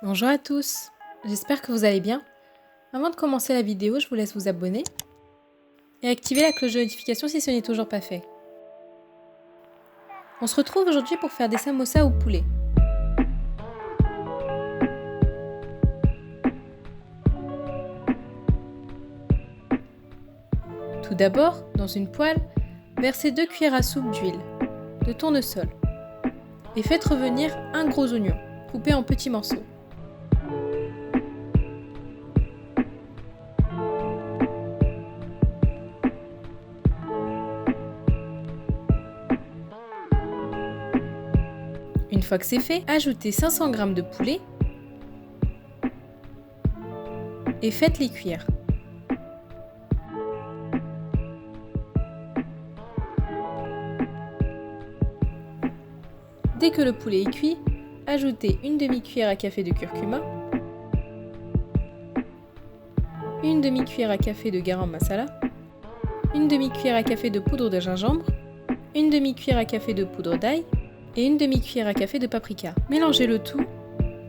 Bonjour à tous, j'espère que vous allez bien. Avant de commencer la vidéo, je vous laisse vous abonner et activer la cloche de notification si ce n'est toujours pas fait. On se retrouve aujourd'hui pour faire des samosas au poulet. Tout d'abord, dans une poêle, versez 2 cuillères à soupe d'huile, de tournesol et faites revenir un gros oignon, coupé en petits morceaux. Une fois que c'est fait, ajoutez 500 g de poulet et faites-les cuire. Dès que le poulet est cuit, ajoutez une demi-cuillère à café de curcuma, une demi-cuillère à café de garam masala, une demi-cuillère à café de poudre de gingembre, une demi-cuillère à café de poudre d'ail et une demi-cuillère à café de paprika. Mélangez le tout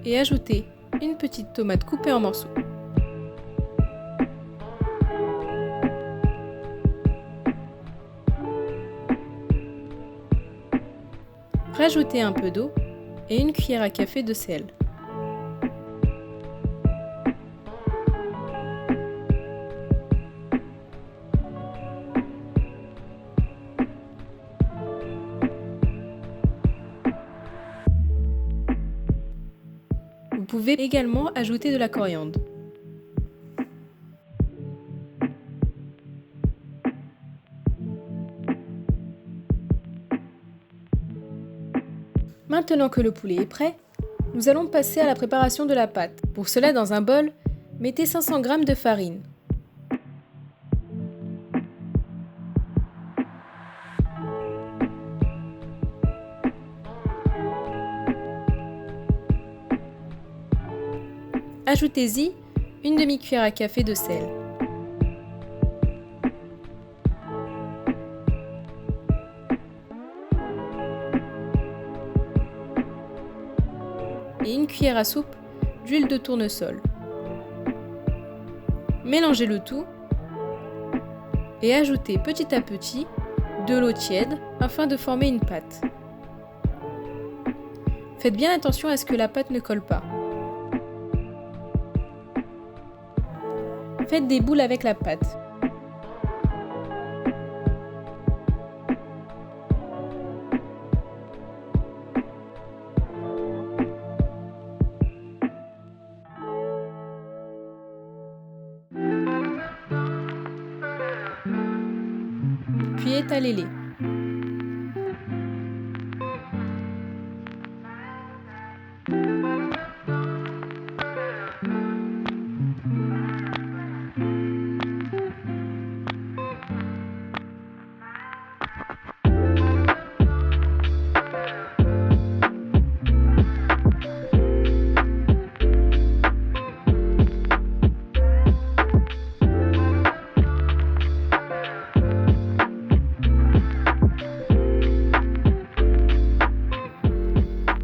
et ajoutez une petite tomate coupée en morceaux. Rajoutez un peu d'eau et une cuillère à café de sel. Vous pouvez également ajouter de la coriandre. Maintenant que le poulet est prêt, nous allons passer à la préparation de la pâte. Pour cela, dans un bol, mettez 500 g de farine. Ajoutez-y une demi-cuillère à café de sel. Et une cuillère à soupe d'huile de tournesol. Mélangez le tout et ajoutez petit à petit de l'eau tiède afin de former une pâte. Faites bien attention à ce que la pâte ne colle pas. Faites des boules avec la pâte. Puis étalez-les.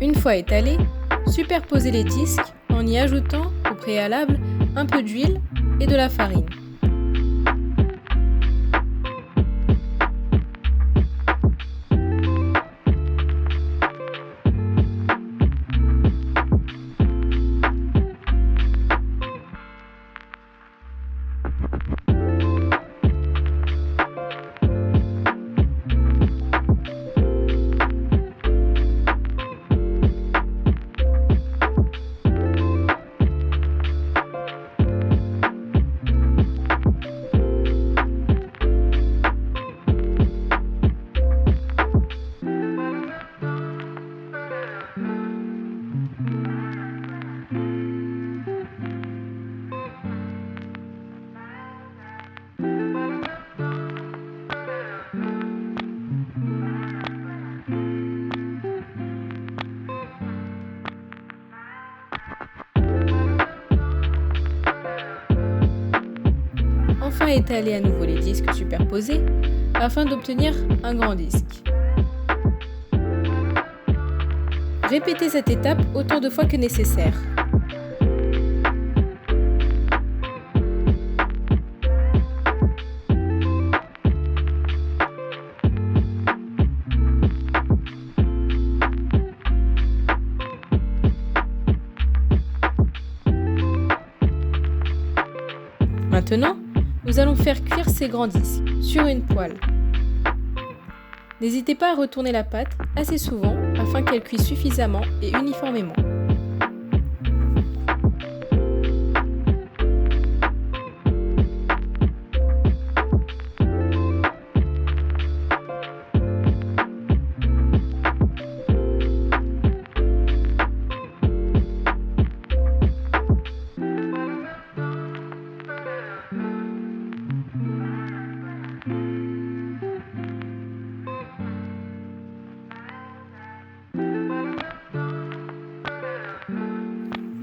Une fois étalés, superposez les disques en y ajoutant au préalable un peu d'huile et de la farine. Enfin, étalez à nouveau les disques superposés afin d'obtenir un grand disque. Répétez cette étape autant de fois que nécessaire. Maintenant, nous allons faire cuire ces grands disques sur une poêle. N'hésitez pas à retourner la pâte assez souvent afin qu'elle cuise suffisamment et uniformément.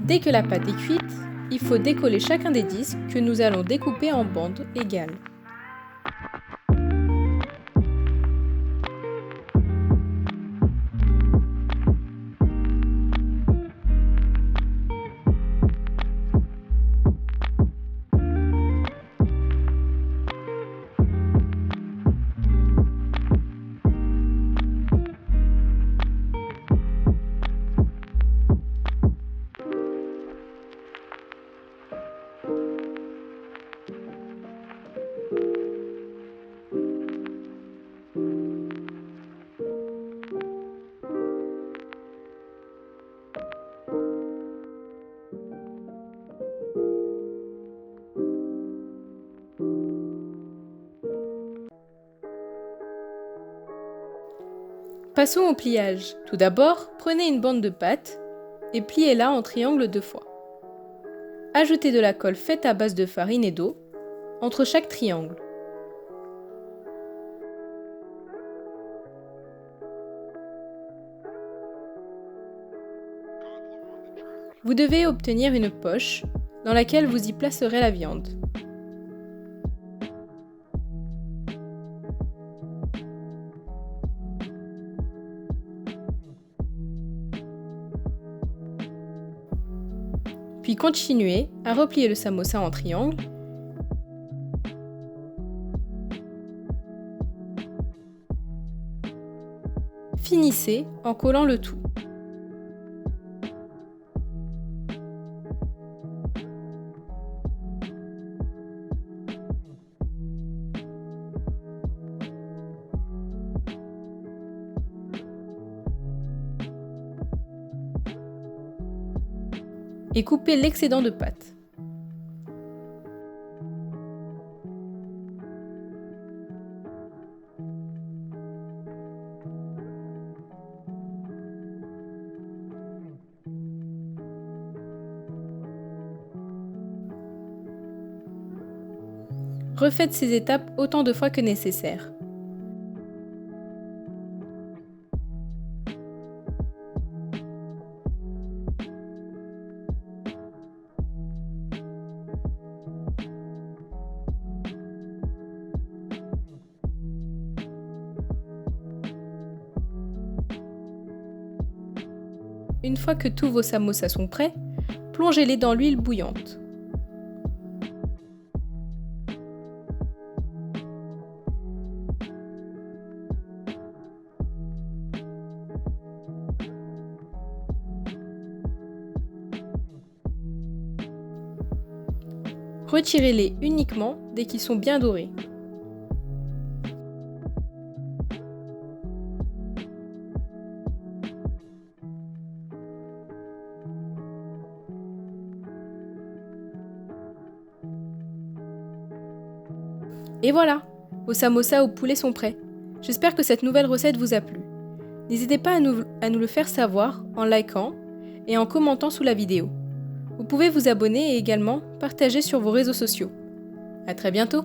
Dès que la pâte est cuite, il faut décoller chacun des disques que nous allons découper en bandes égales. Passons au pliage. Tout d'abord, prenez une bande de pâte et pliez-la en triangle 2 fois. Ajoutez de la colle faite à base de farine et d'eau entre chaque triangle. Vous devez obtenir une poche dans laquelle vous y placerez la viande. Puis continuez à replier le samosa en triangle . Finissez en collant le tout. Et coupez l'excédent de pâte. Refaites ces étapes autant de fois que nécessaire. Une fois que tous vos samosas sont prêts, plongez-les dans l'huile bouillante. Retirez-les uniquement dès qu'ils sont bien dorés. Et voilà, vos samosas au poulet sont prêts. J'espère que cette nouvelle recette vous a plu. N'hésitez pas à nous le faire savoir en likant et en commentant sous la vidéo. Vous pouvez vous abonner et également partager sur vos réseaux sociaux. À très bientôt!